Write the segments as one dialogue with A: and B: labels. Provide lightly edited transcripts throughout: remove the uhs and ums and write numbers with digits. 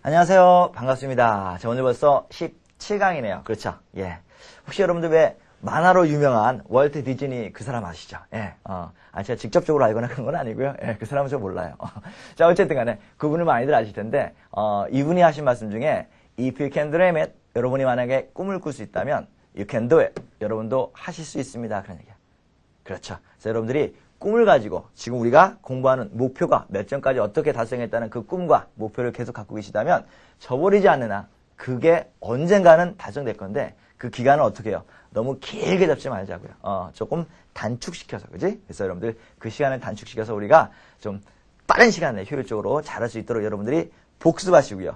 A: 안녕하세요. 반갑습니다. 자, 오늘 벌써 17강이네요. 그렇죠? 예. 혹시 여러분들 왜 만화로 유명한 월트 디즈니 그 사람 아시죠? 예. 제가 직접적으로 알거나 그런 건 아니고요. 예, 그 사람은 저 몰라요. 자, 어쨌든 간에 그분을 많이들 아실 텐데, 이분이 하신 말씀 중에 If you can dream it, 여러분이 만약에 꿈을 꿀 수 있다면 You can do it. 여러분도 하실 수 있습니다. 그런 얘기예요. 그렇죠. 그래서 여러분들이 꿈을 가지고 지금 우리가 공부하는 목표가 몇 점까지 어떻게 달성했다는 그 꿈과 목표를 계속 갖고 계시다면 저버리지 않는 한 그게 언젠가는 달성될 건데 그 기간을 어떻게 해요? 너무 길게 잡지 말자고요. 조금 단축시켜서, 그지? 그래서 여러분들 그 시간을 단축시켜서 우리가 좀 빠른 시간 내에 효율적으로 잘할 수 있도록 여러분들이 복습하시고요.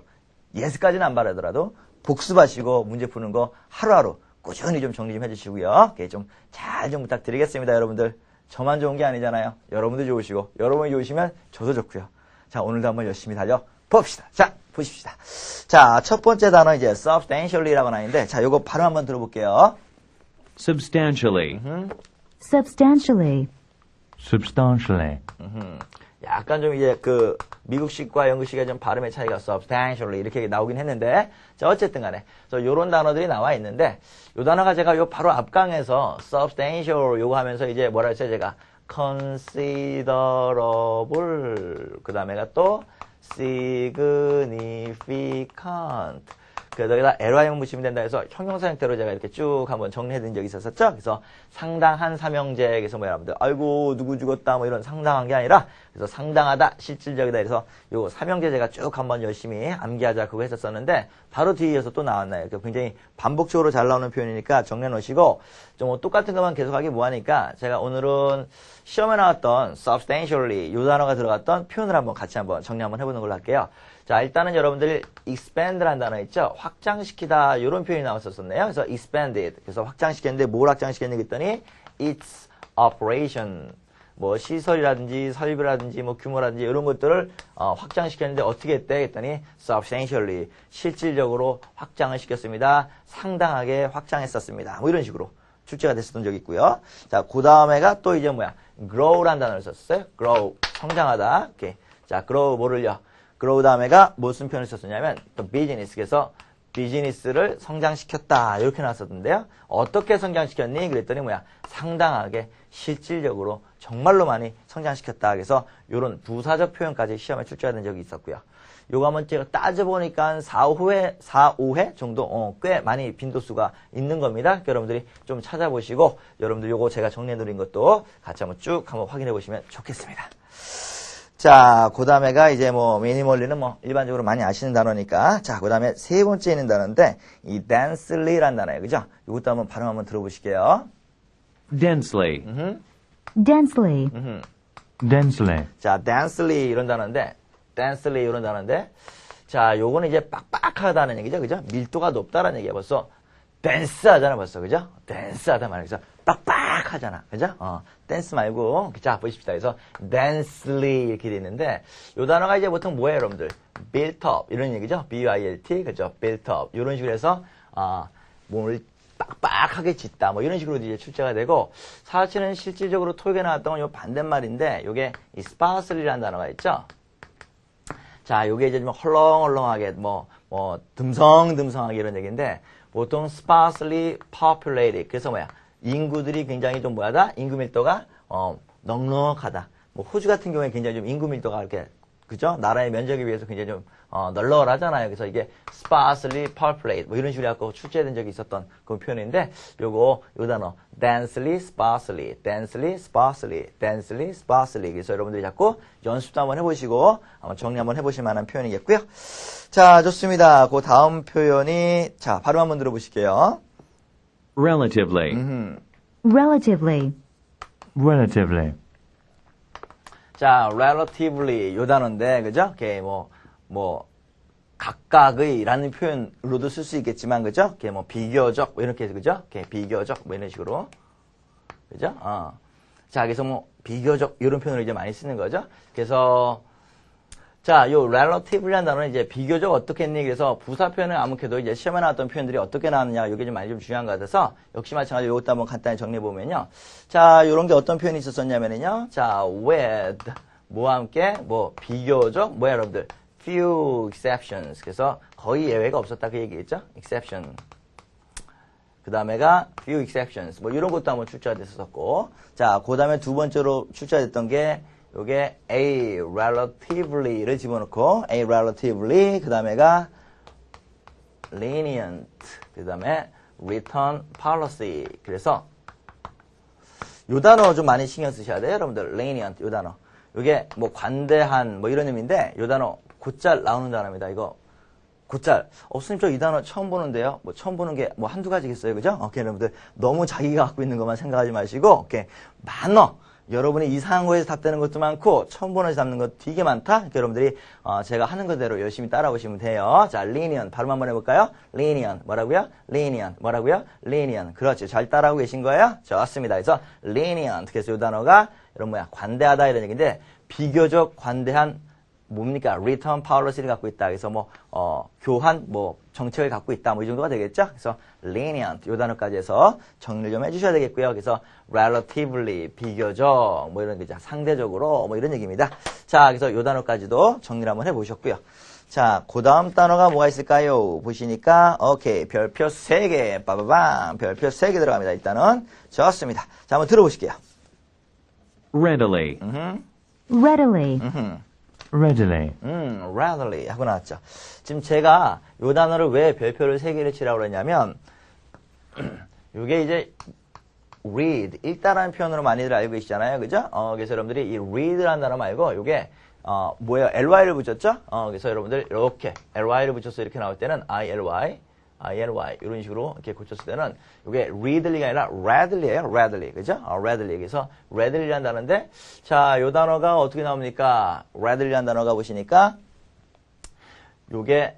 A: 예습까지는 안 바라더라도 복습하시고 문제 푸는 거 하루하루 꾸준히 좀 정리 좀 해주시고요. 좀 잘 좀 부탁드리겠습니다, 여러분들. 저만 좋은 게 아니잖아요. 여러분도 좋으시고, 여러분이 좋으시면 저도 좋고요. 자, 오늘도 한번 열심히 달려봅시다. 자, 보십시다. 자, 첫 번째 단어 이제 substantially라고 나있는데, 자, 요거 발음 한번 들어볼게요.
B: Substantially.
C: Substantially.
B: Substantially.
A: 약간 좀 이제 그 미국식과 영국식의 좀 발음의 차이가 substantially 이렇게 나오긴 했는데, 자, 어쨌든 간에 요런 단어들이 나와 있는데, 요 단어가 제가 요 바로 앞강에서 substantial 요거 하면서 이제 뭐라 했어요? 제가 considerable 그 다음에가 또 significant 그래서 여기다 ly만 붙이면 된다 해서 형용사 형태로 제가 이렇게 쭉 한번 정리해드린 적이 있었었죠. 그래서 상당한 삼형제, 그래서 뭐 여러분들 아이고 누구 죽었다 뭐 이런 상당한 게 아니라 그래서 상당하다, 실질적이다 해서 요 삼형제 제가 쭉 한번 열심히 암기하자 그거 했었었는데 바로 뒤에 이어서 또 나왔나요. 굉장히 반복적으로 잘 나오는 표현이니까 정리해 놓으시고 좀 똑같은 것만 계속하기 뭐하니까 제가 오늘은 시험에 나왔던 substantially 요 단어가 들어갔던 표현을 한번 같이 한번 정리 한번 해보는 걸로 할게요. 자, 일단은 여러분들이 expand라는 단어 있죠? 확장시키다, 이런 표현이 나왔었네요. 그래서 expanded. 그래서 확장시켰는데 뭘 확장시켰는지 그랬더니 its operation. 뭐 시설이라든지 설비라든지 뭐 규모라든지 이런 것들을 확장시켰는데 어떻게 했대? 했더니 substantially. 실질적으로 확장을 시켰습니다. 상당하게 확장했었습니다. 뭐 이런 식으로 출제가 됐었던 적이 있고요. 자, 그 다음에가 또 이제 뭐야? grow라는 단어를 썼어요. grow. 성장하다. 오케이. 자, grow 뭐를요? grow 다음에가 무슨 표현을 썼었냐면 또 비즈니스, 그래서 비즈니스를 성장시켰다 이렇게 나왔었는데요. 어떻게 성장시켰니? 그랬더니 뭐야? 상당하게 실질적으로 정말로 많이 성장시켰다. 그래서 이런 부사적 표현까지 시험에 출제가 된 적이 있었고요. 요거 한번 제가 따져보니까 한 4, 5회 정도 꽤 많이 빈도수가 있는 겁니다. 여러분들이 좀 찾아보시고 여러분들 요거 제가 정리해드린 것도 같이 한번 쭉 한번 확인해 보시면 좋겠습니다. 자, 그 다음에가 이제 뭐, 미니멀리는 뭐, 일반적으로 많이 아시는 단어니까. 자, 그 다음에 세 번째 있는 단어인데, 이 densely라는 단어예요. 그죠? 이것도 한번 발음 한번 들어보실게요.
B: Densely.
C: Densely.
B: Densely.
A: 자, densely 이런 단어인데, densely 이런 단어인데, 자, 요거는 이제 빡빡하다는 얘기죠. 그죠? 밀도가 높다라는 얘기야. 벌써, dense 하잖아, 벌써. 그죠? dense 하다 말이야. 그래서 빡빡하잖아. 그죠? 댄스 말고, 자, 보십시다. 그래서, densely 이렇게 돼 있는데, 요 단어가 이제 보통 뭐예요, 여러분들? built up. 이런 얘기죠? B-I-L-T. 그죠? built up. 이런 식으로 해서, 몸을 빡빡하게 짓다. 뭐 이런 식으로 이제 출제가 되고, 사실은 실질적으로 토익에 나왔던 건 요 반대말인데, 요게 이 sparsely라는 단어가 있죠? 자, 요게 이제 좀 헐렁헐렁하게, 듬성듬성하게 이런 얘기인데, 보통 sparsely populated. 그래서 뭐야? 인구들이 굉장히 좀 뭐하다? 인구 밀도가 넉넉하다. 뭐 호주 같은 경우에 굉장히 좀 인구 밀도가 이렇게 그죠? 나라의 면적에 비해서 굉장히 좀 널널하잖아요. 그래서 이게 sparsely populated 뭐 이런 식으로 해갖고 출제된 적이 있었던 그 표현인데 요 단어 densely sparsely, densely sparsely, densely sparsely. 그래서 여러분들이 자꾸 연습도 한번 해보시고 한번 정리 한번 해보실 만한 표현이겠고요. 자, 좋습니다. 그 다음 표현이 자 발음 한번 들어보실게요.
B: Relatively.
C: Relatively.
B: Relatively.
A: 자, relatively 요 단어인데, 그죠? 이게 각각의라는 표현으로도 쓸 수 있겠지만, 그죠? 이게 비교적, 이렇게, 그죠? 이렇게 비교적, 이런 식으로. 그죠? 자, 그래서 비교적, 이런 표현을 이제 많이 쓰는 거죠? 그래서, 자, 요 relative라는 단어는 이제 비교적 어떻게 했니? 그래서 부사 표현을 아무래도 이제 시험에 나왔던 표현들이 어떻게 나왔느냐, 이게 좀 많이 좀 중요한 것 같아서 역시 마찬가지로 이것도 한번 간단히 정리해 보면요. 자, 요런 게 어떤 표현이 있었었냐면요. 자, with 뭐와 함께 비교적 여러분들 few exceptions. 그래서 거의 예외가 없었다 그 얘기겠죠? exception. 그 다음에가 few exceptions. 뭐 이런 것도 한번 출제가 됐었고. 자, 그 다음에 두 번째로 출제됐던 게 요게 a relativelly를 집어넣고 a relatively 그 다음에가 lenient 그 다음에 return policy. 그래서 요 단어 좀 많이 신경 쓰셔야 돼요, 여러분들. lenient 요 단어. 요게 뭐 관대한 뭐 이런 의미인데 요 단어 곧잘 나오는 단어입니다. 이거 곧잘. 선생님 저 이 단어 처음 보는데요. 뭐 처음 보는 게 뭐 한두 가지겠어요, 그죠? 오케이, 여러분들 너무 자기가 갖고 있는 것만 생각하지 마시고, 오케이, 많어. 여러분이 이상한 거에서 답되는 것도 많고 처음 보는 데서 답는 것 되게 많다. 그러니까 여러분들이 제가 하는 거대로 열심히 따라오시면 돼요. 자, lenient 발음 한번 해볼까요? lenient 뭐라고요? lenient 뭐라고요? lenient. 그렇죠. 잘 따라하고 계신 거예요? 좋습니다. 그래서 lenient. 그래서 이 단어가 여러분 뭐야? 관대하다 이런 얘기인데 비교적 관대한 뭡니까? return policy를 갖고 있다. 그래서 뭐 교환 뭐 정책을 갖고 있다. 뭐 이 정도가 되겠죠? 그래서 lenient 요 단어까지 해서 정리를 좀 해주셔야 되겠고요. 그래서 relatively 비교적 뭐 이런 게 상대적으로 뭐 이런 얘기입니다. 자, 그래서 요 단어까지도 정리를 한번 해보셨고요. 자, 그 다음 단어가 뭐가 있을까요? 보시니까 오케이 별표 3개 빠바밤 별표 3개 들어갑니다. 일단은 좋습니다. 자, 한번 들어보실게요.
B: readily,
C: readily,
B: readily,
A: readily 하고 나왔죠. 지금 제가 요 단어를 왜 별표를 3개를 치라고 그랬냐면 요게 이제 read, 읽다라는 표현으로 많이들 알고 계시잖아요. 그죠? 그래서 여러분들이 이 read라는 단어 말고 요게 뭐예요? ly를 붙였죠? 그래서 여러분들 이렇게 ly를 붙여서 이렇게 나올 때는 ily 이런 식으로 이렇게 고쳤을 때는 이게 readly가 아니라 readly예요. readly. 그죠? readly. 그래서 readly라는 단어인데 자, 요 단어가 어떻게 나옵니까? readly라는 단어가 보시니까 요게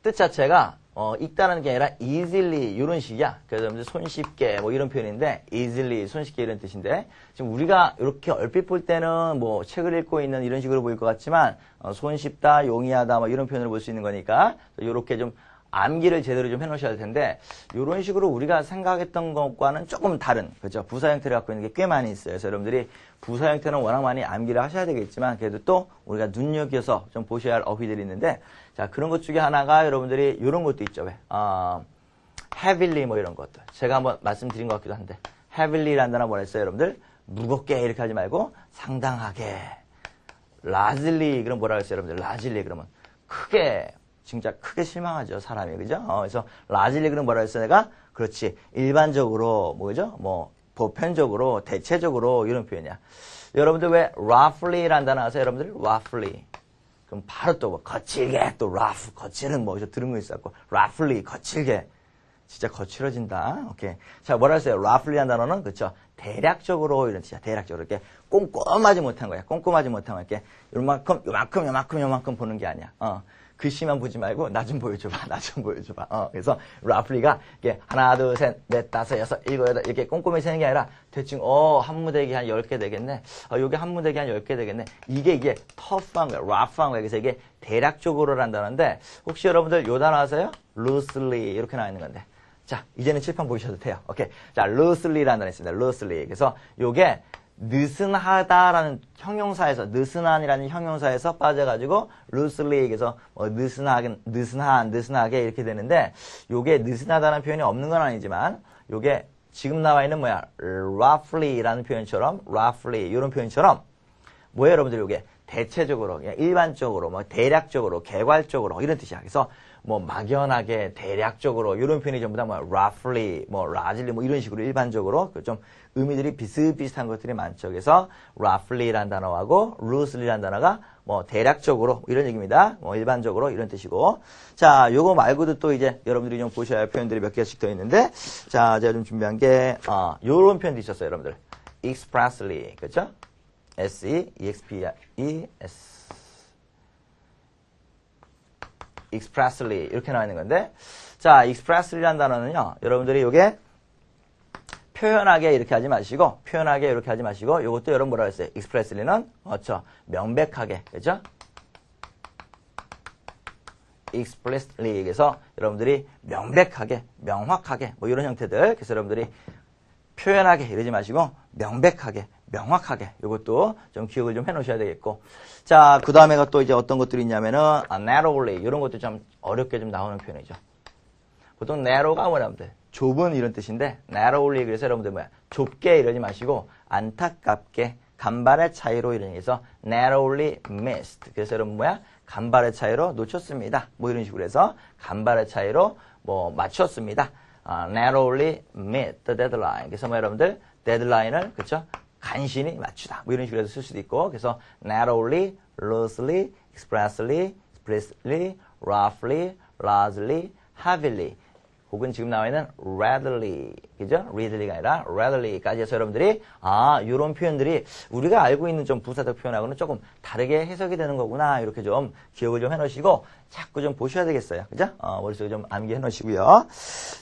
A: 뜻 자체가 읽다라는 게 아니라 easily 이런 식이야. 그래서 여러분들 손쉽게 뭐 이런 표현인데 easily 손쉽게 이런 뜻인데 지금 우리가 이렇게 얼핏 볼 때는 뭐 책을 읽고 있는 이런 식으로 보일 것 같지만 손쉽다, 용이하다 뭐 이런 표현을 볼 수 있는 거니까 이렇게 좀 암기를 제대로 좀 해놓으셔야 할 텐데 이런 식으로 우리가 생각했던 것과는 조금 다른 그죠? 부사 형태를 갖고 있는 게 꽤 많이 있어요. 그래서 여러분들이 부사 형태는 워낙 많이 암기를 하셔야 되겠지만 그래도 또 우리가 눈여겨서 좀 보셔야 할 어휘들이 있는데 자 그런 것 중에 하나가 여러분들이 이런 것도 있죠. 왜? heavily 뭐 이런 것들 제가 한번 말씀드린 것 같기도 한데 heavily라는 단어 뭐라 했어요, 여러분들? 무겁게 이렇게 하지 말고 상당하게 largely 그럼 뭐라 했어요, 여러분들? largely 그러면 크게 진짜 크게 실망하죠, 사람이. 그죠? 그래서 largely 그럼 뭐라 했어, 내가? 그렇지. 일반적으로, 뭐죠? 뭐, 보편적으로, 대체적으로, 이런 표현이야. 여러분들 왜 roughly라는 단어 아세요, 여러분들? roughly. 그럼 바로 또 뭐, 거칠게, 또 rough, 거칠은 뭐, 들은 거 있었고, roughly, 거칠게. 진짜 거칠어진다. 오케이. 자, 뭐라 했어요? roughly라는 단어는, 그쵸? 대략적으로, 이런 뜻이야. 대략적으로. 이렇게 꼼꼼하지 못한 거야. 꼼꼼하지 못한 거. 이렇게, 요만큼 보는 게 아니야. 글씨만 보지 말고 나 좀 보여줘봐. 나 좀 보여줘봐. 그래서 roughly가 이게 하나, 둘, 셋, 넷, 다섯, 여섯, 일곱, 여덟 이렇게 꼼꼼히 세는 게 아니라 대충 한 무대기 한 10개 되겠네. 요게 한 무대기 한 10개 되겠네. 이게 tough한 거야. rough한 거야. 그래서 이게 대략적으로란 단어인데 혹시 여러분들 요 단어 아세요? loosely 이렇게 나와 있는 건데. 자, 이제는 칠판 보셔도 돼요. 오케이. 자, loosely라는 단어 있습니다. loosely. 그래서 요게 느슨하다라는 형용사에서 느슨한이라는 형용사에서 빠져가지고 loosely 그래서 느슨하게 이렇게 되는데 요게 느슨하다는 표현이 없는 건 아니지만 요게 지금 나와 있는 뭐야 roughly라는 표현처럼 roughly 이런 표현처럼 뭐예요, 여러분들? 요게 대체적으로 그냥 일반적으로 뭐 대략적으로 개괄적으로 이런 뜻이야. 그래서 뭐 막연하게 대략적으로 이런 표현이 전부 다 뭐 roughly 뭐 largely 뭐 이런 식으로 일반적으로 좀 의미들이 비슷비슷한 것들이 많죠. 그래서 roughly라는 단어하고 loosely라는 단어가 뭐 대략적으로 이런 얘기입니다. 뭐 일반적으로 이런 뜻이고. 자, 요거 말고도 또 이제 여러분들이 좀 보셔야 할 표현들이 몇 개씩 더 있는데 자, 제가 좀 준비한 게 요런 표현도 있었어요, 여러분들. expressly. 그렇죠? S-E-X-P-R-E-S expressly 이렇게 나와 있는 건데 자, expressly라는 단어는요. 여러분들이 요게 표현하게 이렇게 하지 마시고 표현하게 이렇게 하지 마시고 요것도 여러분 뭐라 했어요? expressly는 명백하게. 그죠? explicitly 그래서 여러분들이 명백하게, 명확하게 뭐 이런 형태들. 그래서 여러분들이 표현하게 이러지 마시고 명백하게, 명확하게 이것도 좀 기억을 좀 해놓으셔야 되겠고 자 그 다음에가 또 이제 어떤 것들이 있냐면은 narrowly 이런 것도 좀 어렵게 좀 나오는 표현이죠. 보통 narrow가 뭐냐면 좁은 이런 뜻인데 narrowly 그래서 여러분들 뭐야 좁게 이러지 마시고 안타깝게 간발의 차이로 이런 얘기해서 narrowly missed 그래서 여러분 뭐야 간발의 차이로 놓쳤습니다. 뭐 이런 식으로 해서 간발의 차이로 뭐 맞췄습니다. narrowly meet the deadline 그래서 뭐 여러분들 데드라인을 그쵸 간신히 맞추다 뭐 이런 식으로 해서 쓸 수도 있고 그래서 narrowly, loosely, expressly, explicitly, roughly, largely, heavily 혹은 지금 나와 있는 readily 그죠? readly가 아니라 readly까지 해서 여러분들이 이런 표현들이 우리가 알고 있는 좀 부사적 표현하고는 조금 다르게 해석이 되는 거구나 이렇게 좀 기억을 좀 해놓으시고 자꾸 좀 보셔야 되겠어요. 그죠? 머릿속에 좀 암기해 놓으시고요.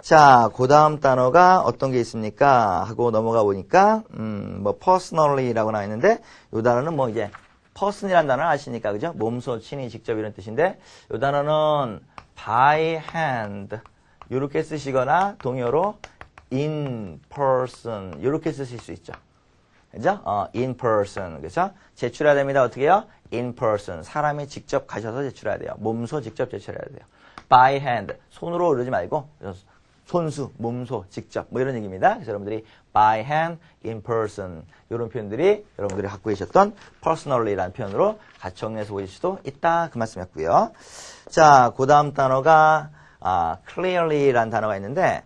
A: 자, 그 다음 단어가 어떤 게 있습니까? 하고 넘어가 보니까 뭐 personally라고 나와 있는데 이 단어는 뭐 이제 person이라는 단어 아시니까 그죠? 몸소 친히 직접 이런 뜻인데 이 단어는 by hand 이렇게 쓰시거나 동요로 in person 이렇게 쓰실 수 있죠. 그죠? in person. 그래서 제출해야 됩니다. 어떻게 해요? in person. 사람이 직접 가셔서 제출해야 돼요. 몸소 직접 제출해야 돼요. by hand. 손으로 이러지 말고 손수, 몸소, 직접 뭐 이런 얘기입니다. 그래서 여러분들이 by hand, in person 이런 표현들이 여러분들이 갖고 계셨던 personally라는 표현으로 같이 정리해서 보실 수도 있다. 그 말씀이었고요. 자, 그 다음 단어가 clearly라는 단어가 있는데,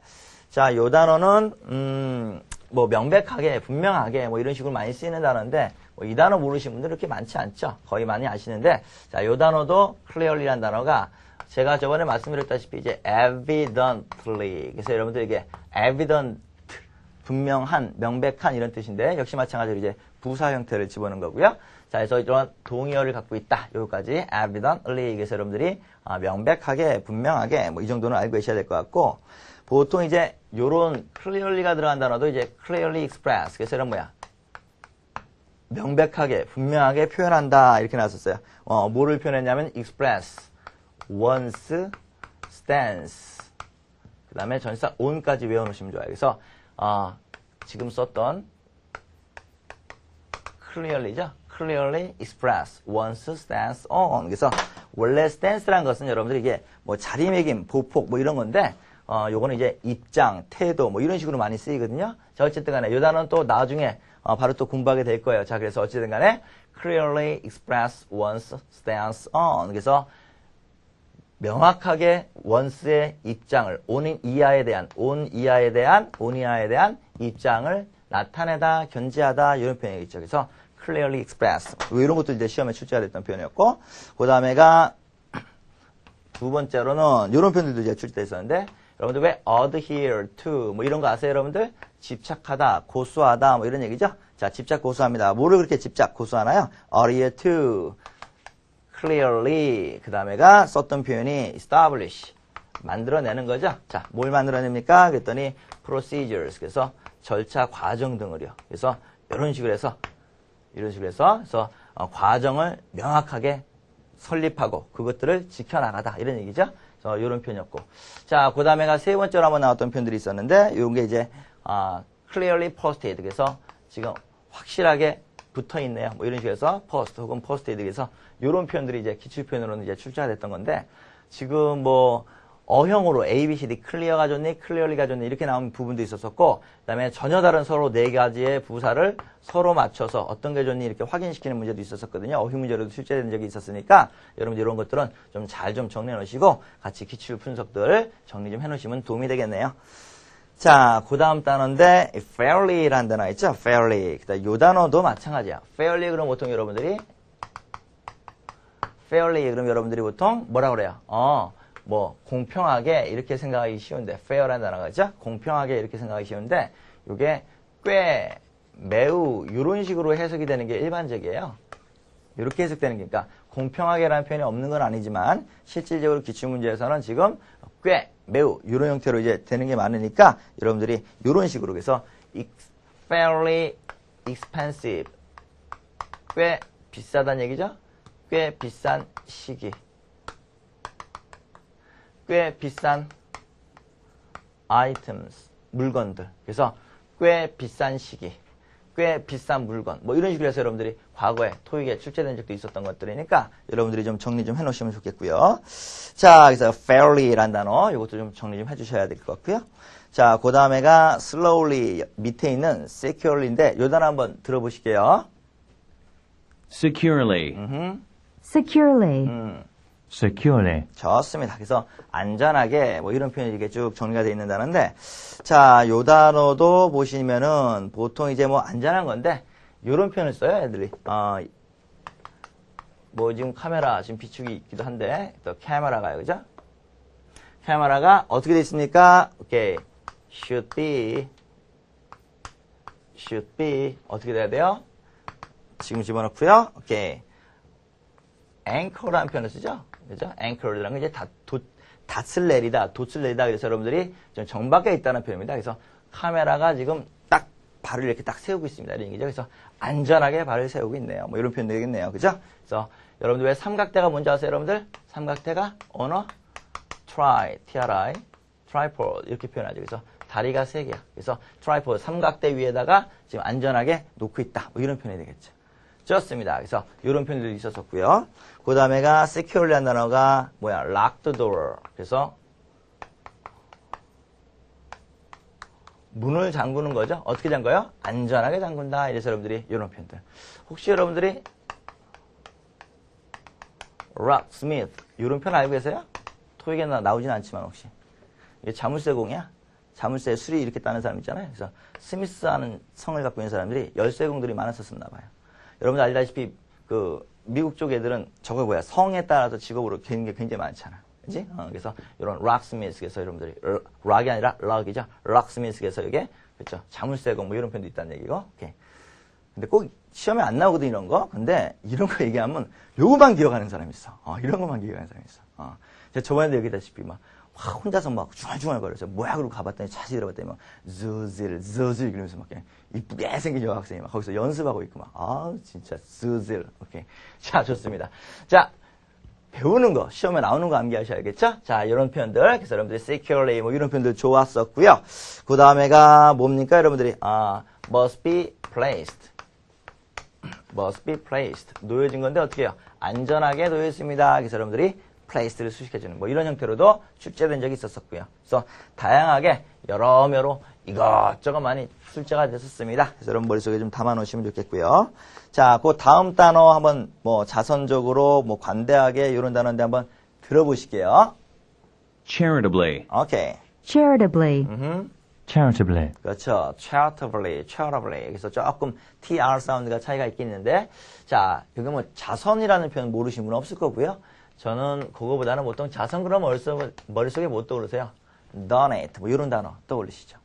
A: 자, 요 단어는, 뭐, 명백하게, 분명하게, 뭐, 이런 식으로 많이 쓰이는 단어인데, 뭐 이 단어 모르시는 분들 그렇게 많지 않죠? 거의 많이 아시는데, 자, 요 단어도 clearly라는 단어가, 제가 저번에 말씀드렸다시피, 이제, evidently. 그래서 여러분들 이게, evident, 분명한, 명백한 이런 뜻인데, 역시 마찬가지로 이제, 부사 형태를 집어넣은 거고요. 자, 그래서 이런 동의어를 갖고 있다. 여기까지 evidently. 그래서 여러분들이 명백하게, 분명하게 뭐 이 정도는 알고 계셔야 될 것 같고 보통 이제 요런 clearly가 들어간 단어도 이제 clearly express. 그래서 이런 뭐야? 명백하게, 분명하게 표현한다. 이렇게 나왔었어요. 뭐를 표현했냐면 express, one's stance. 그 다음에 전치사 on까지 외워놓으시면 좋아요. 그래서 지금 썼던 clearly죠. clearly express one's stance on. 그래서 원래 stance라는 것은 여러분들 이게 뭐 자리매김, 보폭 뭐 이런 건데 요거는 이제 입장, 태도 뭐 이런 식으로 많이 쓰이거든요. 자, 어쨌든 간에 요 단어는 또 나중에 바로 또 공부하게 될 거예요. 자, 그래서 어쨌든 간에 clearly express one's stance on. 그래서 명확하게 원스의 입장을 on 이하에 대한 입장을 나타내다, 견지하다 이런 표현이 있죠. 그래서 clearly express. 이런 것도 이제 시험에 출제가 됐던 표현이었고, 그 다음에가 두 번째로는 이런 표현들도 이제 출제됐었는데, 여러분들 왜 adhere to 뭐 이런 거 아세요, 여러분들? 집착하다, 고수하다 뭐 이런 얘기죠. 자, 집착 고수합니다. 뭐를 그렇게 집착 고수하나요? adhere to, clearly. 그 다음에가 썼던 표현이 establish, 만들어내는 거죠. 자, 뭘 만들어냅니까? 그랬더니 procedures. 그래서 절차, 과정 등을요. 그래서 이런 식으로 해서 과정을 명확하게 설립하고 그것들을 지켜나가다 이런 얘기죠. 그래서 이런 표현이었고, 자, 그 다음에가 세 번째로 한번 나왔던 표현들이 있었는데 이런 게 이제 clearly posted. 그래서 지금 확실하게 붙어 있네요. 뭐 이런 식으로 해서 post 혹은 posted. 그래서 이런 표현들이 이제 기출 표현으로는 이제 출제가 됐던 건데 지금 뭐 어형으로 A, B, C, D, clear가 좋니, clearly가 좋니 이렇게 나온 부분도 있었었고 그 다음에 전혀 다른 서로 네 가지의 부사를 서로 맞춰서 어떤 게 좋니 이렇게 확인시키는 문제도 있었었거든요. 어휘 문제로도 출제된 적이 있었으니까 여러분 이런 것들은 좀 잘 좀 정리해 놓으시고 같이 기출 분석들 정리 좀 해 놓으시면 도움이 되겠네요. 자, 그 다음 단어인데 fairly라는 단어 있죠. fairly. 그다음 요 단어도 마찬가지야. fairly 그럼 보통 여러분들이 보통 뭐라 그래요? 뭐 공평하게 이렇게 생각하기 쉬운데 fair라는 단어가 있죠? 공평하게 이렇게 생각하기 쉬운데 이게 꽤 매우 이런 식으로 해석이 되는 게 일반적이에요. 이렇게 해석되는 게 그러니까 공평하게라는 표현이 없는 건 아니지만 실질적으로 기출문제에서는 지금 꽤 매우 이런 형태로 이제 되는 게 많으니까 여러분들이 이런 식으로 그래서 fairly expensive 꽤 비싸다는 얘기죠? 꽤 비싼 시기 꽤 비싼 items, 물건들. 그래서 꽤 비싼 시기, 꽤 비싼 물건, 뭐 이런 식으로 해서 여러분들이 과거에 토익에 출제된 적도 있었던 것들이니까 여러분들이 좀 정리 좀 해놓으시면 좋겠고요. 자, 그래서 fairly라는 단어, 이것도 좀 정리 좀 해주셔야 될 것 같고요. 자, 그 다음에가 slowly 밑에 있는 securely인데 요 단어 한번 들어보실게요.
B: securely,
C: securely,
B: securely,
A: 좋습니다. 그래서 안전하게 뭐 이런 표현이 이렇게 쭉 정리가 되어 있는 단어인데, 자, 요 단어도 보시면은 보통 이제 뭐 안전한 건데 요런 표현을 써요, 애들이. 뭐 지금 카메라 지금 비축이 있기도 한데 또 카메라가요, 그죠? 카메라가 어떻게 돼 있습니까? 오케이, should be 어떻게 돼야 돼요? 지금 집어넣고요. 오케이. anchor라는 표현을 쓰죠. 그죠? anchor라는 건 이제 닷을 내리다, 돛을 내리다. 그래서 여러분들이 좀 정박해 있다는 표현입니다. 그래서 카메라가 지금 딱 발을 이렇게 딱 세우고 있습니다. 이런 얘기죠. 그래서 안전하게 발을 세우고 있네요. 뭐 이런 표현 되겠네요. 그죠? 그래서 여러분들 왜 삼각대가 뭔지 아세요, 여러분들? 삼각대가 언어 tripod 이렇게 표현하죠. 그래서 다리가 세 개야. 그래서 tripod 삼각대 위에다가 지금 안전하게 놓고 있다. 뭐 이런 표현이 되겠죠. 좋습니다. 그래서 이런 표현들이 있었었고요. 그 다음에가 secure라는 단어가 뭐야? lock the door. 그래서 문을 잠그는 거죠. 어떻게 잠가요? 안전하게 잠근다. 이래서 여러분들이 이런 표현들. 혹시 여러분들이 locksmith 이런 표현 알고 계세요? 토익에 나오진 않지만 혹시 이게 자물쇠공이야? 자물쇠 수리 이렇게 따는 사람 있잖아요. 그래서 스미스하는 성을 갖고 있는 사람들이 열쇠공들이 많았었나 봐요. 여러분들 알다시피 그 미국 쪽 애들은 저거 뭐야? 성에 따라서 직업으로 되는 게 굉장히 많잖아. 그지? 그래서 이런 locksmith에서 여러분들이 락이 아니라 락이죠. locksmith에서 이게 그렇죠. 자물쇠공 뭐 이런 표현도 있다는 얘기고. 오케이. 근데 꼭 시험에 안 나오거든 이런 거. 근데 이런 거 얘기하면 요거만 기억하는 사람이 있어. 이런 것만 기억하는 사람이 있어. 제가 저번에도 얘기했다시피 막 혼자서 막 중얼중얼거려서 뭐야 그러고 가봤더니 자세히 들어봤더니 막 zzzz 이러면서 막 그냥 이쁘게 생긴 여학생이 막 거기서 연습하고 있고 막 진짜 zzzl. 오케이. 자, 좋습니다. 자, 배우는 거 시험에 나오는 거 암기하셔야겠죠? 자, 이런 표현들 그래서 여러분들이 securely 뭐 이런 표현들 좋았었고요. 그 다음에가 뭡니까 여러분들이 must be placed 놓여진 건데 어떻게 해요? 안전하게 놓여있습니다. 그래서 여러분들이 place를 수식해주는 뭐 이런 형태로도 출제된 적이 있었었고요. 그래서 다양하게 여러모로 이것저것 많이 출제가 됐었습니다. 그래서 여러분 머릿속에 좀 담아 놓으시면 좋겠고요. 자, 그 다음 단어 한번 뭐 자선적으로 뭐 관대하게 이런 단어인데 한번 들어보실게요.
B: charitably,
A: 오케이.
C: charitably,
B: charitably,
A: 그렇죠. charitably. 그래서 조금 TR 사운드가 차이가 있긴 있는데, 자, 여기 뭐 자선이라는 표현 모르시는 분은 없을 거고요. 저는 그거보다는 보통 자선 그러면 머릿속에 못 떠오르세요. donate 뭐 이런 단어 떠올리시죠.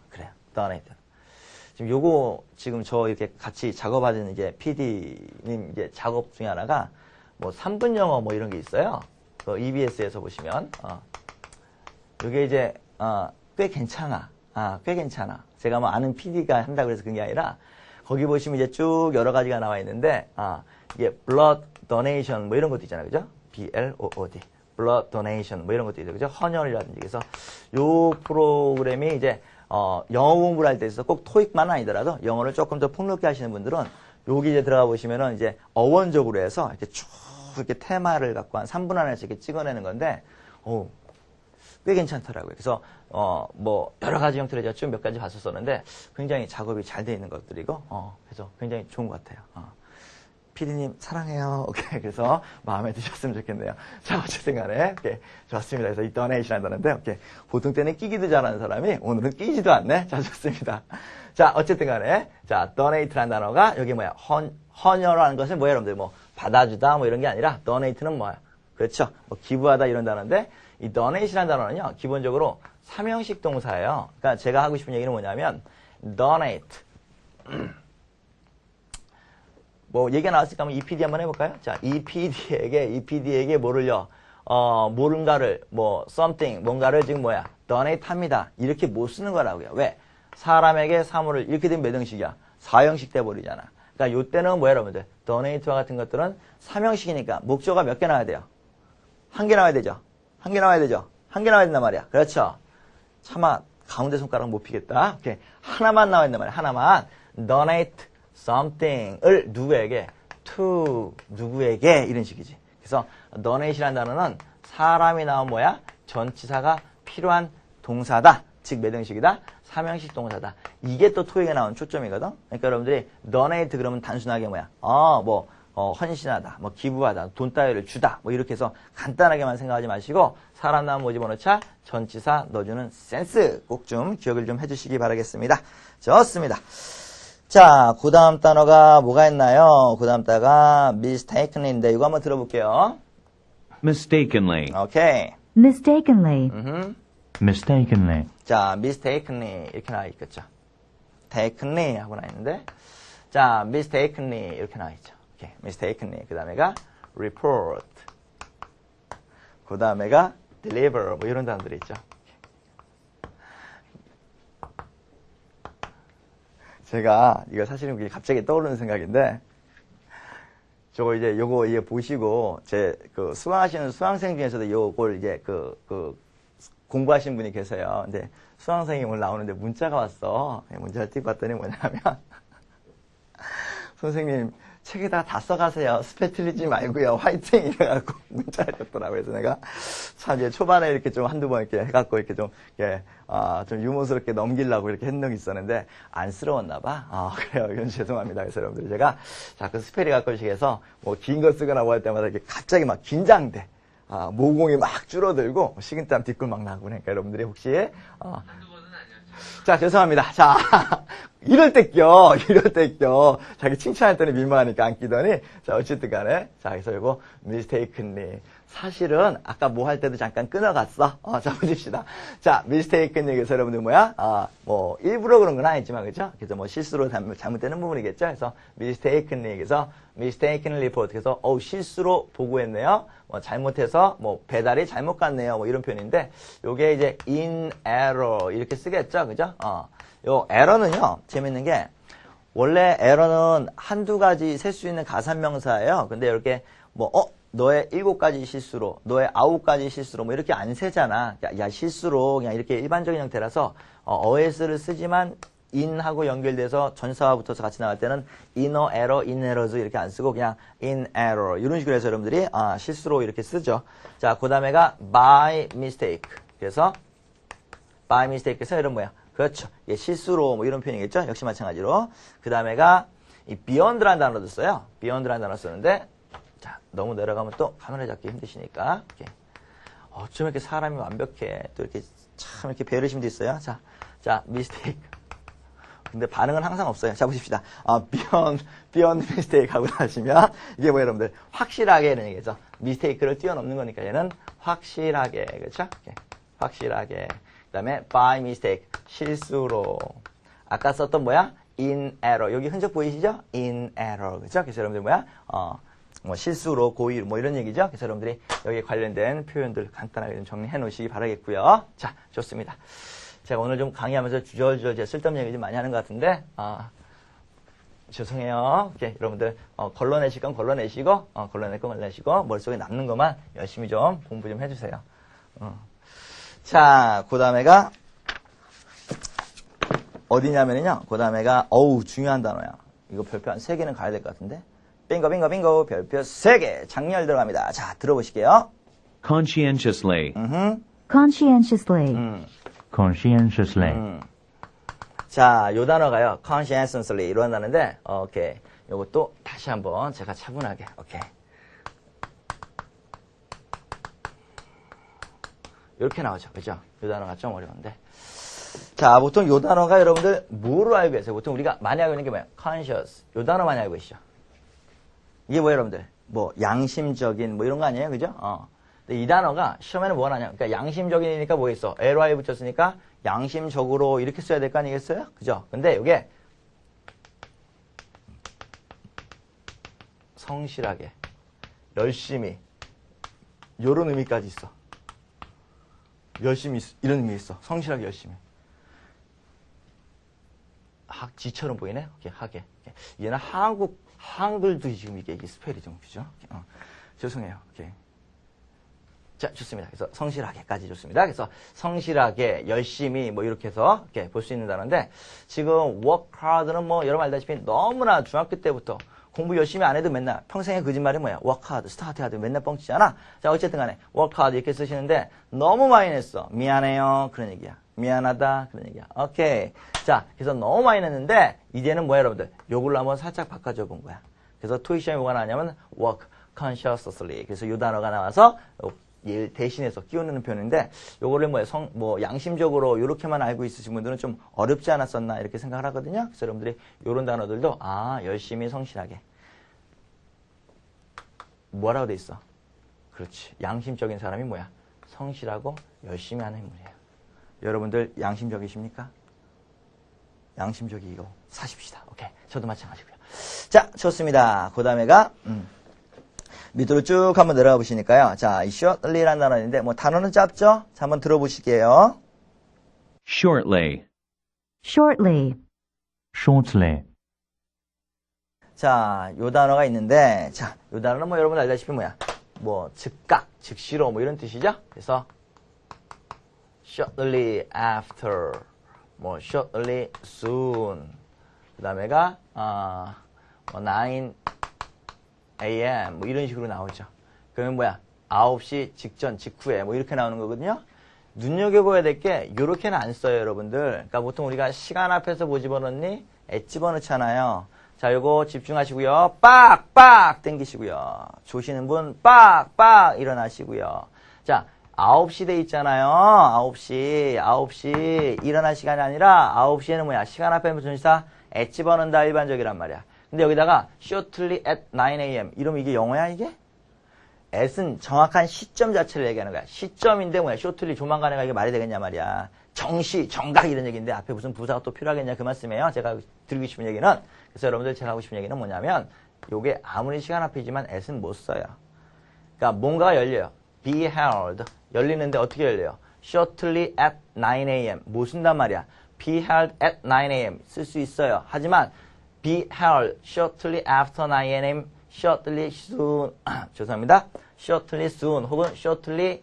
A: 그래요. donate. 지금 요거 지금 저 이렇게 같이 작업하는 이제 PD님 이제 작업 중에 하나가 뭐 3분 영어 뭐 이런 게 있어요. 그 EBS에서 보시면 요게 이제 꽤 괜찮아. 꽤 괜찮아. 제가 뭐 아는 PD가 한다고 해서 그런 게 아니라 거기 보시면 이제 쭉 여러 가지가 나와 있는데 이게 blood donation 뭐 이런 것도 있잖아요. 그죠? BLOOD. blood donation 뭐 이런 것도 있죠. 그죠? 헌혈이라든지. 그래서 요 프로그램이 이제 영어 공부를 할 때 있어서 꼭 토익만 아니더라도 영어를 조금 더 폭넓게 하시는 분들은 여기 이제 들어가 보시면은 이제 어원적으로 해서 이렇게 쭉 이렇게 테마를 갖고 한 3분 안에서 이렇게 찍어내는 건데 꽤 괜찮더라고요. 그래서 뭐 여러 가지 형태로 제가 쭉 몇 가지 봤었었는데 굉장히 작업이 잘 돼 있는 것들이고 그래서 굉장히 좋은 것 같아요. 피디님 사랑해요. 오케이. 그래서 마음에 드셨으면 좋겠네요. 자, 어쨌든 간에 오케이. 좋습니다. 그래서 이 donation 한다는데 오케이. 보통 때는 끼기도 잘하는 사람이 오늘은 끼지도 않네. 자, 좋습니다. 자, 어쨌든 간에 자, donate라는 단어가 여기 뭐야? 헌혈하는 것은 뭐야, 여러분들? 뭐 받아주다 뭐 이런 게 아니라 donate는 뭐야? 그렇죠. 뭐 기부하다 이런 단어인데 이 donation이라는 단어는요. 기본적으로 삼형식 동사예요. 그러니까 제가 하고 싶은 얘기는 뭐냐면 donate 뭐 얘기가 나왔으니까 한번 EPD 한번 해볼까요? 자, EPD에게 뭐를요? 뭔가를 뭐 something 뭔가를 지금 뭐야? donate 합니다. 이렇게 못 쓰는 거라고요. 왜? 사람에게 사물을 이렇게 되면 몇 형식이야? 4형식 돼버리잖아. 그러니까 요때는 뭐야 여러분들? donate와 같은 것들은 3형식이니까 목조가 몇 개 나와야 돼요? 한 개 나와야 되죠? 한 개 나와야 되죠? 한 개 나와야 된단 말이야. 그렇죠? 차마 가운데 손가락 못 피겠다. 오케이. 하나만 나와야 된단 말이야. 하나만. donate something을 누구에게? to 누구에게? 이런 식이지. 그래서 donate이라는 단어는 사람이 나온 뭐야? 전치사가 필요한 동사다. 즉 몇 형식이다? 3형식 동사다. 이게 또 토익에 나온 초점이거든. 그러니까 여러분들이 donate 그러면 단순하게 뭐야? 헌신하다, 뭐 기부하다, 돈 따위를 주다, 뭐 이렇게 해서 간단하게만 생각하지 마시고 사람 나온 모집 번호차 전치사 넣어주는 센스 꼭 좀 기억을 좀 해주시기 바라겠습니다. 좋습니다. 자, 그 다음 단어가 뭐가 있나요? 그 다음 단어가 mistakenly인데 이거 한번 들어볼게요.
B: Mistakenly.
A: 오케이.
C: Mistakenly.
B: Mistakenly.
A: 자, mistakenly 이렇게 나와 있겠죠. takenly 하고 나와 있는데, 자, mistakenly 이렇게 나와 있죠. 오케이, mistakenly. 그 다음에가 report. 그 다음에가 deliver. 뭐 이런 단어들이 있죠. 제가 이거 사실은 그게 갑자기 떠오르는 생각인데, 저거 이제 요거 이제 보시고 제 그 수강하시는 수강생 중에서도 요걸 이제 공부하신 분이 계세요. 근데 수강생이 오늘 나오는데 문자가 왔어. 문자를 띄고 왔더니 뭐냐면 선생님 책에다 다 써가세요. 스페 틀리지 말고요. 화이팅! 이래갖고 문자를 줬더라고요. 그래서 내가 참 이제 초반에 이렇게 좀 한두 번 이렇게 해갖고 이렇게 좀, 좀 유머스럽게 넘기려고 이렇게 했는 게 있었는데 안쓰러웠나 봐. 그래요. 이건 죄송합니다. 그래서 여러분들 제가 자꾸 스펠이 가끔씩 해서 뭐 긴 거 쓰거나 뭐 할 때마다 이렇게 갑자기 막 긴장돼. 모공이 막 줄어들고 식은땀 뒷골 막 나고 그러니까 여러분들이 혹시 자, 죄송합니다. 자, 이럴 때 껴. 자기 칭찬할 때는 민망하니까 안 끼더니, 자, 어쨌든 간에. 자, 그래서 이거, mistakenly. 사실은, 아까 뭐 할 때도 잠깐 끊어갔어. 자, 보십시다. 자, mistakenly. 그래서 여러분들 뭐야? 뭐, 일부러 그런 건 아니지만, 그죠? 그래서 뭐, 실수로 잘못되는 부분이겠죠? 그래서, mistakenly. 그래서, mistakenly report. 그래서, 실수로 보고했네요. 뭐, 잘못해서, 뭐, 배달이 잘못 갔네요. 뭐, 이런 표현인데, 요게 이제, in error. 이렇게 쓰겠죠? 그죠? 요 에러는요, 재밌는 게, 원래 에러는 한두 가지 셀 수 있는 가산명사예요. 근데 이렇게, 너의 7가지 실수로, 너의 9가지 실수로, 뭐 이렇게 안 세잖아. 야, 실수로, 그냥 이렇게 일반적인 형태라서, OS를 쓰지만, in하고 연결돼서 전사와 붙어서 같이 나갈 때는 inner error, in errors 이렇게 안 쓰고 그냥 in error. 이런 식으로 해서 여러분들이, 실수로 이렇게 쓰죠. 자, 그 다음에가 by mistake. 그래서, by mistake에서 이런 뭐야? 그렇죠. 예, 실수로 뭐 이런 표현이겠죠. 역시 마찬가지로. 그 다음에가 이 beyond라는 단어도 써요. beyond라는 단어 쓰는데 자 너무 내려가면 또 카메라 잡기 힘드시니까 이렇게. 어쩜 이렇게 사람이 완벽해. 또 이렇게 참 이렇게 배려심도 있어요. 자 mistake. 근데 반응은 항상 없어요. 자 보십시다. beyond mistake 하고 나시면 이게 뭐예요, 여러분들? 확실하게 이런 얘기죠. mistake를 뛰어넘는 거니까 얘는 확실하게 그렇죠? 이렇게. 확실하게. 그 다음에 by mistake, 실수로. 아까 썼던 뭐야? in error. 여기 흔적 보이시죠? in error. 그죠? 그래서 여러분들 뭐야? 뭐 실수로, 고의로, 뭐 이런 얘기죠? 그래서 여러분들이 여기에 관련된 표현들 간단하게 좀 정리해 놓으시기 바라겠고요. 자, 좋습니다. 제가 오늘 좀 강의하면서 주저주저 제 쓸데없는 얘기 좀 많이 하는 것 같은데, 죄송해요. 이렇게 여러분들, 걸러내실 건 걸러내시고, 걸러낼 건 걸러내시고, 머릿속에 남는 것만 열심히 좀 공부 좀 해주세요. 자, 그 다음에가 어디냐면요. 그 다음에가 중요한 단어야. 이거 별표 한 3개는 가야 될 것 같은데. 빙고 별표 3개 장렬 들어갑니다. 자, 들어보실게요.
B: Conscientiously.
C: Conscientiously.
B: Conscientiously.
A: 자, 요 단어가요. conscientiously 이런 단어인데, 오케이. 요것도 다시 한번 제가 차분하게, 오케이. 이렇게 나오죠. 그죠? 이 단어가 좀 어려운데. 자, 보통 이 단어가 여러분들 뭐로 알고 계세요? 보통 우리가 많이 알고 있는 게 뭐예요? conscious. 이 단어 많이 알고 계시죠? 이게 뭐예요, 여러분들? 뭐, 양심적인, 뭐 이런 거 아니에요? 그죠? 근데 이 단어가 시험에는 뭐가 나냐? 그러니까 양심적인이니까 뭐 있어? ly 붙였으니까 양심적으로 이렇게 써야 될 거 아니겠어요? 그죠? 근데 이게 성실하게, 열심히, 요런 의미까지 있어. 열심히, 이런 의미 있어. 성실하게 열심히. 지처럼 보이네? 이렇게 하게. 얘는 한글도 지금 이게 스펠이 좀, 그죠? 죄송해요. 이렇게. 자, 좋습니다. 그래서 성실하게까지 좋습니다. 그래서 성실하게, 열심히 뭐 이렇게 해서 이렇게 볼 수 있는 단어인데 지금 work hard는 뭐 여러분 알다시피 너무나 중학교 때부터 공부 열심히 안 해도 맨날 평생의 거짓말이 뭐야? work hard, start hard 맨날 뻥치잖아. 자, 어쨌든 간에 work hard 이렇게 쓰시는데 너무 많이 냈어. 미안해요. 그런 얘기야. 미안하다. 그런 얘기야. 오케이. 자, 그래서 너무 많이 냈는데 이제는 뭐야 여러분들? 요걸로 한번 살짝 바꿔줘 본 거야. 그래서 토익 시험이 뭐가 나왔냐면 work consciously. 그래서 이 단어가 나와서 얘 대신해서 끼워넣는 표현인데 요거를 뭐 양심적으로 이렇게만 알고 있으신 분들은 좀 어렵지 않았었나 이렇게 생각을 하거든요. 그래서 여러분들이 요런 단어들도 열심히 성실하게 뭐라고 돼 있어? 그렇지. 양심적인 사람이 뭐야? 성실하고 열심히 하는 인물이에요. 여러분들 양심적이십니까? 양심적이고 사십시다. 오케이. 저도 마찬가지고요. 자, 좋습니다. 그 다음에가 밑으로 쭉 한번 내려가 보시니까요. 자, 이 shortly라는 단어인데 뭐 단어는 짧죠? 자, 한번 들어보실게요.
B: Shortly.
C: Shortly.
B: Shortly.
A: 자, 요 단어가 있는데 자, 요 단어는 뭐 여러분 알다시피 뭐야? 뭐 즉각, 즉시로 뭐 이런 뜻이죠? 그래서 shortly after, 뭐 shortly soon. 그다음에가 9 a.m. 뭐 이런 식으로 나오죠. 그러면 뭐야? 9시 직전, 직후에 뭐 이렇게 나오는 거거든요. 눈여겨봐야 될 게 요렇게는 안 써요, 여러분들. 그러니까 보통 우리가 시간 앞에서 뭐 집어넣니? 애 집어넣잖아요. 자, 요거 집중하시고요. 빡빡 당기시고요. 조시는 분 빡빡 일어나시고요. 자, 9시 돼 있잖아요. 9시 일어날 시간이 아니라 9시에는 뭐야? 시간 앞에 무슨 시사? 애 집어넣는다 일반적이란 말이야. 근데 여기다가 shortly at 9 a.m. 이러면 이게 영어야 이게? at은 정확한 시점 자체를 얘기하는 거야. 시점인데 뭐야? shortly 조만간에가 이게 말이 되겠냐 말이야. 정시, 정각 이런 얘기인데 앞에 무슨 부사가 또 필요하겠냐 그 말씀이에요. 제가 드리고 싶은 얘기는 그래서 여러분들 제가 하고 싶은 얘기는 뭐냐면 요게 아무리 시간 앞이지만 at은 못 써요. 그러니까 뭔가가 열려요. be held 열리는데 어떻게 열려요? shortly at 9 a.m. 못 쓴단 말이야. be held at 9 a.m. 쓸 수 있어요. 하지만 be held shortly after 9 a.m. shortly soon 죄송합니다. shortly soon 혹은 shortly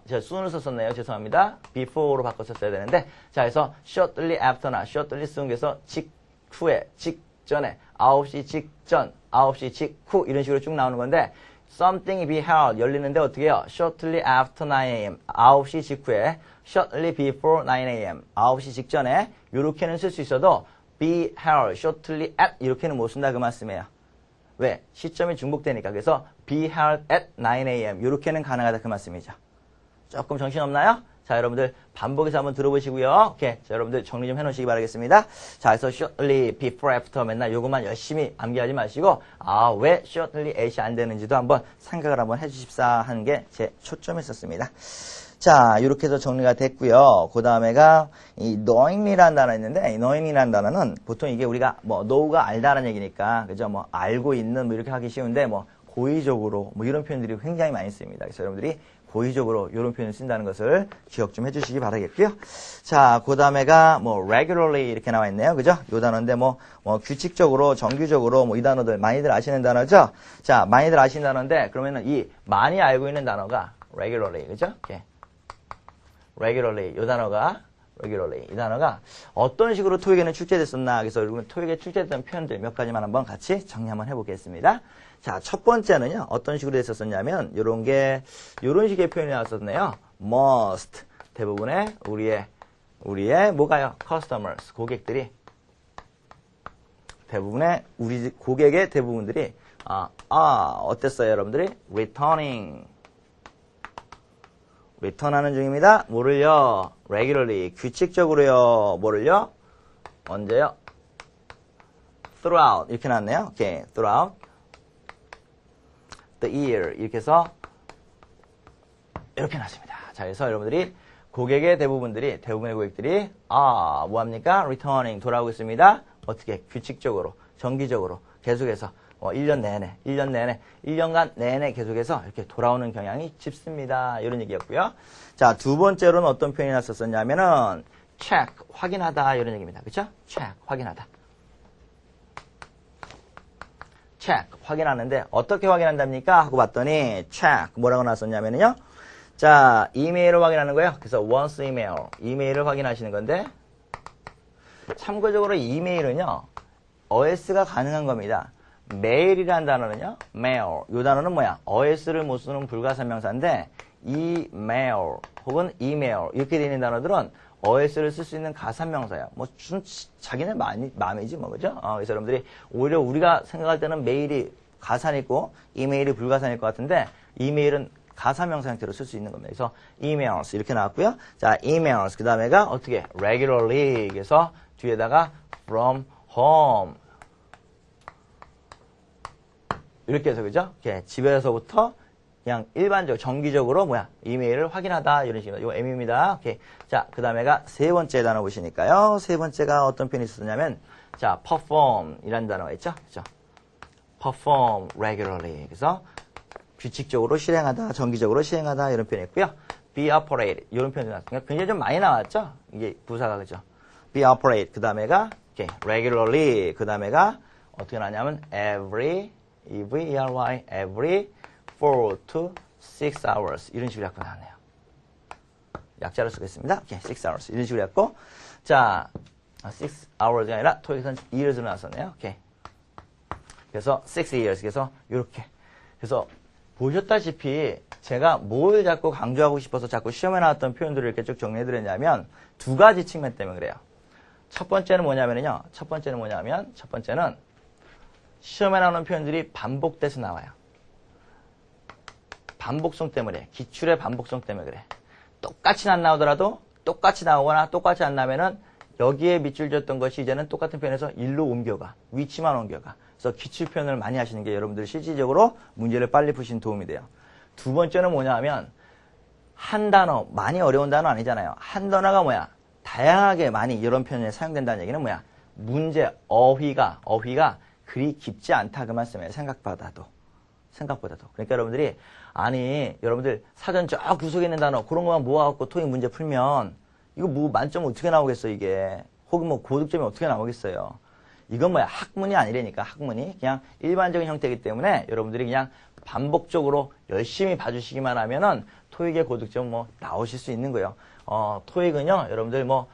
A: 제가 soon을 썼었네요. 죄송합니다. before로 바꿨었어야 되는데 자, 그래서 shortly after나 shortly soon 그래서 직후에, 직전에 9시 직전, 9시 직후 이런 식으로 쭉 나오는 건데 something be held 열리는데 어떻게 해요? shortly after 9 a.m. 9시 직후에 shortly before 9 a.m. 9시 직전에 이렇게는 쓸 수 있어도 be held shortly at 이렇게는 못 쓴다 그 말씀이에요. 왜? 시점이 중복되니까. 그래서 be held at 9 a.m. 이렇게는 가능하다 그 말씀이죠. 조금 정신없나요? 자, 여러분들 반복해서 한번 들어보시고요. 오케이. 자, 여러분들 정리 좀 해놓으시기 바라겠습니다. 자, 그래서 shortly, before, after 맨날 요것만 열심히 암기하지 마시고 왜 shortly at이 안 되는지도 한번 생각을 한번 해주십사 하는 게 제 초점이었습니다. 자, 이렇게 해서 정리가 됐고요. 그 다음에가 이 knowingly라는 단어 있는데 이 knowingly라는 단어는 보통 이게 우리가 뭐 know가 알다라는 얘기니까 그죠? 뭐 알고 있는 뭐 이렇게 하기 쉬운데 뭐 고의적으로 뭐 이런 표현들이 굉장히 많이 쓰입니다. 그래서 여러분들이 고의적으로 이런 표현을 쓴다는 것을 기억 좀 해주시기 바라겠고요. 자, 그 다음에가 뭐 regularly 이렇게 나와 있네요. 그죠? 요 단어인데 뭐 규칙적으로, 정규적으로 뭐 이 단어들 많이들 아시는 단어죠? 자, 많이들 아시는 단어인데 그러면은 이 많이 알고 있는 단어가 regularly, 그죠? 이렇게. regularly, 이 단어가 regularly, 이 단어가 어떤 식으로 토익에는 출제됐었나 그래서 여러분 토익에 출제됐던 표현들 몇 가지만 한번 같이 정리 한번 해보겠습니다. 자, 첫 번째는요 어떤 식으로 됐었냐면 요런 식의 표현이 나왔었네요. must 대부분의 우리의 뭐가요? customers 고객들이 대부분의 우리 고객의 대부분들이 어땠어요 여러분들이? 리턴하는 중입니다. 뭐를요? regularly, 규칙적으로요. 뭐를요? 언제요? throughout, 이렇게 나왔네요. 오케이, throughout the year, 이렇게 해서 이렇게 나왔습니다. 자, 그래서 여러분들이 고객의 대부분의 고객들이 뭐합니까? returning, 돌아오고 있습니다. 어떻게? 규칙적으로, 정기적으로, 계속해서 1년간 내내 계속해서 이렇게 돌아오는 경향이 짙습니다. 이런 얘기였고요. 자, 두 번째로는 어떤 표현이 났었냐면은 check, 확인하다 이런 얘기입니다. 그렇죠? check, 확인하다. check, 확인하는데 어떻게 확인한답니까? 하고 봤더니 check, 뭐라고 나왔었냐면요. 자, 이메일을 확인하는 거예요. 그래서 once email, 이메일을 확인하시는 건데, 참고적으로 이메일은요, OS가 가능한 겁니다. 메일이라는 단어는요, mail. 이 단어는 뭐야? OS를 못 쓰는 불가사명사인데, email 혹은 email 이렇게 되어 있는 단어들은 OS를 쓸 수 있는 가산명사예요. 뭐, 자기네 마음이지, 뭐, 그죠? 그래서 여러분들이 오히려 우리가 생각할 때는 메일이 가산이고, 이메일이 불가산일 것 같은데, 이메일은 가사명사 형태로 쓸 수 있는 겁니다. 그래서 emails 이렇게 나왔고요. 자, emails 그 다음에가 어떻게 regularly 그래서 뒤에다가 from home 이렇게 해서 그죠? 이렇게 집에서부터 그냥 일반적으로 정기적으로 뭐야 이메일을 확인하다 이런 식으로 이거 M입니다. 오케이. 자, 그 다음에가 세 번째 단어 보시니까요. 세 번째가 어떤 표현이 있었냐면 자, perform 이라는 단어가 있죠. 그죠? perform regularly 그래서 규칙적으로 실행하다, 정기적으로 시행하다 이런 표현이 있고요. be operate 이런 표현이 나왔습니다. 굉장히 좀 많이 나왔죠? 이게 부사가 그죠? be operate 그 다음에가 regularly 그 다음에가 어떻게 나왔냐면 every every 4 to 6 hours 이런 식으로 약간 나왔네요. 약자로 쓰겠습니다. 6 hours 이런 식으로 했고 자 6 hours가 아니라 토익에서는 2years로 나왔었네요. 그래서 6 years 그래서 이렇게 그래서 보셨다시피 제가 뭘 자꾸 강조하고 싶어서 자꾸 시험에 나왔던 표현들을 이렇게 쭉 정리해드렸냐면 두 가지 측면 때문에 그래요. 첫 번째는 뭐냐면요. 첫 번째는 시험에 나오는 표현들이 반복돼서 나와요. 반복성 때문에 기출의 반복성 때문에 그래. 똑같이 안 나오더라도 똑같이 나오거나 똑같이 안 나면은 여기에 밑줄 줬던 것이 이제는 똑같은 표현에서 일로 옮겨가. 위치만 옮겨가. 그래서 기출 표현을 많이 하시는 게 여러분들 실질적으로 문제를 빨리 푸시는 도움이 돼요. 두 번째는 뭐냐 하면 한 단어, 많이 어려운 단어 아니잖아요. 한 단어가 뭐야? 다양하게 많이 이런 표현에 사용된다는 얘기는 뭐야? 문제, 어휘가 그리 깊지 않다 그 말씀이에요. 생각보다도. 그러니까 여러분들이 아니 여러분들 사전 저 구석에 있는 단어 그런 것만 모아갖고 토익 문제 풀면 이거 뭐 만점 어떻게 나오겠어 이게. 혹은 뭐 고득점이 어떻게 나오겠어요. 이건 뭐야 학문이 아니라니까 학문이 그냥 일반적인 형태이기 때문에 여러분들이 그냥 반복적으로 열심히 봐주시기만 하면은 토익의 고득점 뭐 나오실 수 있는 거예요. 토익은요 여러분들 뭐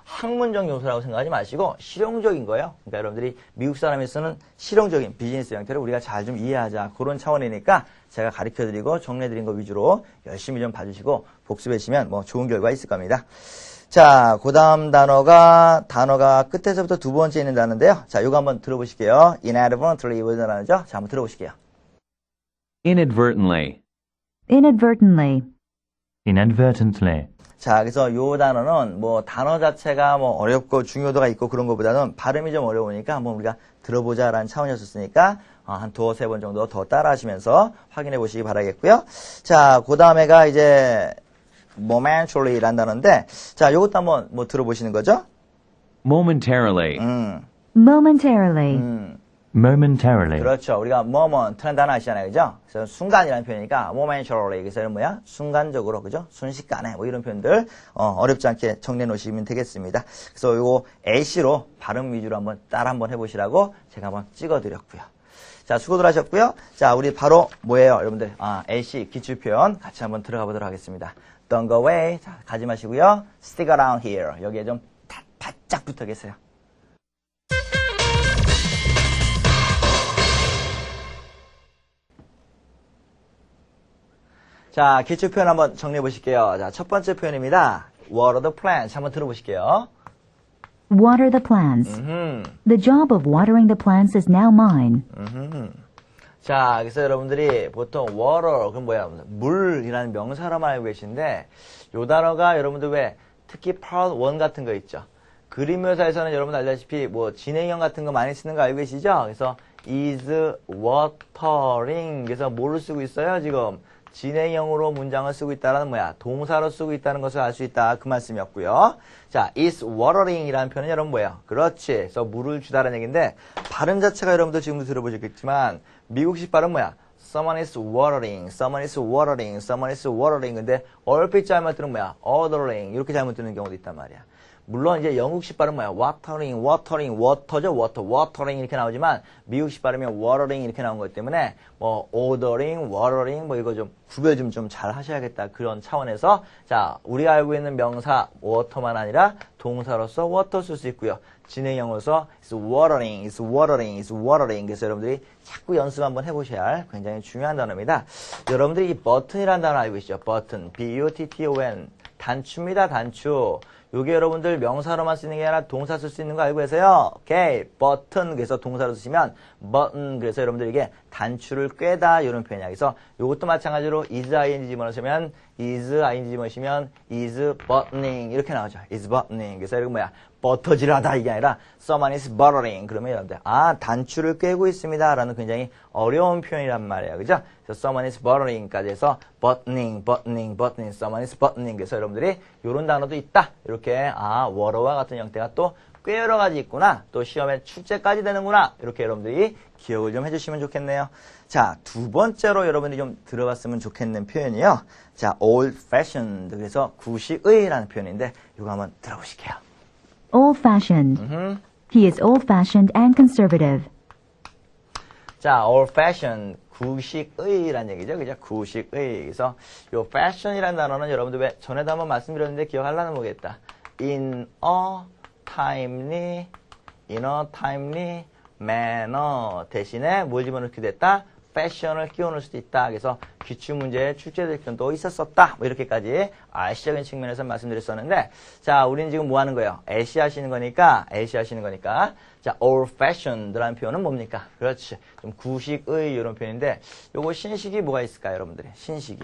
A: 학문적 요소라고 생각하지 마시고 실용적인 거예요. 그러니까 여러분들이 미국 사람이 쓰는 실용적인 비즈니스 형태를 우리가 잘 좀 이해하자 그런 차원이니까 제가 가르쳐드리고 정리해드린 거 위주로 열심히 좀 봐주시고 복습해주시면 뭐 좋은 결과 있을 겁니다. 자, 그 다음 단어가 끝에서부터 두 번째 있는 단어인데요. 자, 요거 한번 들어보실게요. inadvertently 이런 단어죠. 자, 한번 들어보실게요.
B: inadvertently,
C: Inadvertently.
B: inadvertently,
A: 자, 그래서 요 단어는 뭐 단어 자체가 뭐 어렵고 중요도가 있고 그런 것보다는 발음이 좀 어려우니까 한번 우리가 들어보자라는 차원이었으니까 한 두세 번 정도 더 따라 하시면서 확인해 보시기 바라겠고요. 자, 그 다음에가 이제 momentarily 라는 단어인데 자, 요것도 한번 뭐 들어보시는 거죠?
B: momentarily,
C: Momentarily.
B: momentarily,
A: 그렇죠. 우리가 moment라는 단어 아시잖아요. 그죠? 그래서 순간이라는 표현이니까 momentarily. 그래서 뭐야? 순간적으로. 그죠? 순식간에. 뭐 이런 표현들, 어렵지 않게 정리해 놓으시면 되겠습니다. 그래서 요거 AC로 발음 위주로 한번 따라 한번 해보시라고 제가 한번 찍어 드렸고요. 자, 수고들 하셨고요. 자, 우리 바로 뭐예요? 여러분들. AC 기출 표현 같이 한번 들어가 보도록 하겠습니다. Don't go away. 자, 가지 마시고요. Stick around here. 여기에 좀 바짝 붙어 계세요. 자, 기출 표현 한번 정리해 보실게요. 자, 첫 번째 표현입니다. Water the plants. 한번 들어보실게요.
C: Water the plants. The job of watering the plants is now mine.
A: 자, 그래서 여러분들이 보통 water, 그럼 뭐야? 물이라는 명사로만 알고 계신데, 요 단어가 여러분들 왜 특히 part 1 같은 거 있죠? 그림 묘사에서는 여러분 알다시피 뭐 진행형 같은 거 많이 쓰는 거 알고 계시죠? 그래서 is watering. 그래서 뭐를 쓰고 있어요, 지금? 진행형으로 문장을 쓰고 있다는 뭐야? 동사로 쓰고 있다는 것을 알 수 있다. 그 말씀이었고요. 자, is watering 이라는 표현은 여러분 뭐예요? 그렇지. 그래서 물을 주다라는 얘기인데 발음 자체가 여러분들 지금도 들어보셨겠지만 미국식 발음 뭐야? Someone is watering, someone is watering, someone is watering. 근데 얼핏 잘못 들으면 뭐야? Ordering. 이렇게 잘못 듣는 경우도 있단 말이야. 물론 이제 영국식 발음 뭐야? watering, watering, water죠, water, watering 이렇게 나오지만 미국식 발음이 watering 이렇게 나온 거기 때문에 뭐 ordering, watering 뭐 이거 좀 구별 좀 잘 하셔야겠다 그런 차원에서 자 우리가 알고 있는 명사 water만 아니라 동사로서 water 쓸 수 있고요. 진행형으로서 is watering, is watering, is watering. 그래서 여러분들이 자꾸 연습 한번 해보셔야 할 굉장히 중요한 단어입니다. 여러분들이 이 button이라는 단어 알고 계시죠? button, b-u-t-t-o-n. 단추입니다, 단추. 요게 여러분들 명사로만 쓰는 게 아니라 동사 쓸 수 있는 거 알고 계세요? 오케이. button 그래서 동사로 쓰시면 button 그래서 여러분들 이게 단추를 꿰다 이런 표현이야. 그래서 요것도 마찬가지로 is ing 집어넣으시면 is ing 집어넣으시면 is buttoning 이렇게 나오죠. is buttoning. 그래서 이거 뭐야? 버터질하다 이게 아니라 someone is buttering 그러면 여러분들 아 단추를 꿰고 있습니다 라는 굉장히 어려운 표현이란 말이에요. 그죠? 그래서 someone is buttering까지 해서 buttoning, buttoning, buttoning, someone is buttoning 그래서 여러분들이 요런 단어도 있다. 이렇게 아 워러와 같은 형태가 또 꽤 여러 가지 있구나. 또 시험에 출제까지 되는구나. 이렇게 여러분들이 기억을 좀 해주시면 좋겠네요. 자, 두 번째로 여러분들이 좀 들어봤으면 좋겠는 표현이요. 자, old fashioned 그래서 구식의라는 표현인데 이거 한번 들어보실게요.
C: Old-fashioned. He is old-fashioned and conservative.
A: 자, old fashioned, 구식의라는 얘기죠. 그죠? 구식의. 그래서 요 fashion이라는 단어는 여러분들 왜 전에도 한번 말씀드렸는데 기억하려면 모르겠다. in a timely manner 대신에 뭘 집어넣게 됐다? fashion을 끼워넣을 수도 있다. 그래서 기출문제에 출제될 경우도 있었었다. 뭐 이렇게까지 알시적인 측면에서 말씀드렸었는데 자, 우리는 지금 뭐 하는 거예요? LC 하시는 거니까 자, old fashioned라는 표현은 뭡니까? 그렇지. 좀 구식의 이런 표현인데 요거 신식이 뭐가 있을까요, 여러분들이? 신식.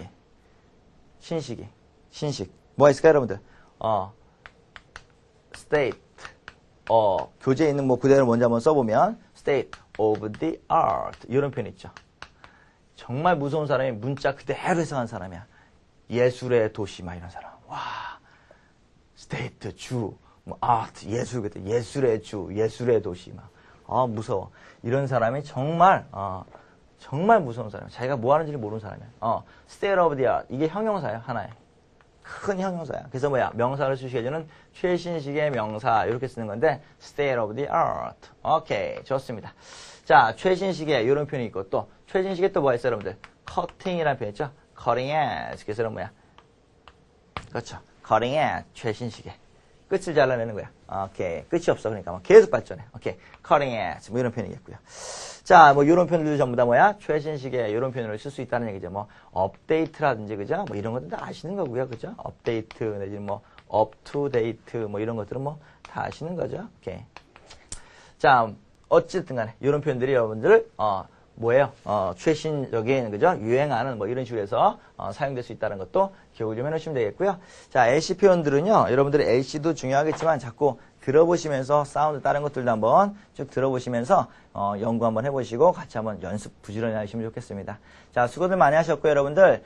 A: 뭐가 있을까요, 여러분들? state. 교재에 있는 뭐 그대로 먼저 한번 써보면 state of the art 이런 표현 있죠. 정말 무서운 사람이 문자 그대로 해석한 사람이야. 예술의 도시 막 이런 사람. 와, state 주, 뭐 art 예술 그때 예술의 주, 예술의 도시 막. 아 무서워. 이런 사람이 정말 정말 무서운 사람. 자기가 뭐 하는지를 모르는 사람이야. state of the art 이게 형용사예요 하나의. 큰 형용사야. 그래서 뭐야? 명사를 수식해주는 최신식의 명사 이렇게 쓰는 건데 state of the art. 오케이, 좋습니다. 자, 최신식의 이런 표현이 있고 또 최신식에 또 뭐가 있어요, 여러분들? cutting이라는 표현 있죠? cutting edge. 그래서 뭐야? 그렇죠. cutting edge, 최신식의. 끝을 잘라내는 거야. 오케이. 끝이 없어. 그러니까 막 계속 발전해. 오케이. cutting edge. 뭐 이런 표현이겠고요. 자, 뭐 이런 표현들도 전부 다 뭐야? 최신식의 이런 표현을 쓸 수 있다는 얘기죠. 뭐 업데이트라든지 그죠? 뭐 이런 것들 다 아시는 거고요. 그죠? 업데이트 내지는 뭐 up to date 뭐 이런 것들은 뭐 다 아시는 거죠. 오케이. 자, 어쨌든 간에 이런 표현들이 여러분들 뭐예요? 최신적인 그죠? 유행하는 뭐 이런 식으로 해서 사용될 수 있다는 것도 기억을 좀 해놓으시면 되겠고요. 자, LC 표현들은요. 여러분들의 LC도 중요하겠지만 자꾸 들어보시면서 사운드 다른 것들도 한번 쭉 들어보시면서 연구 한번 해보시고 같이 한번 연습 부지런히 하시면 좋겠습니다. 자, 수고들 많이 하셨고요, 여러분들.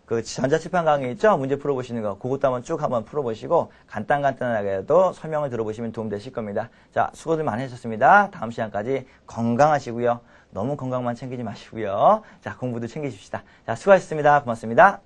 A: 그 전자칠판 강의 있죠? 문제 풀어보시는 거. 그것도 한번 풀어보시고 간단하게도 설명을 들어보시면 도움되실 겁니다. 자, 수고들 많이 하셨습니다. 다음 시간까지 건강하시고요. 너무 건강만 챙기지 마시고요. 자, 공부도 챙기십시다. 자, 수고하셨습니다. 고맙습니다.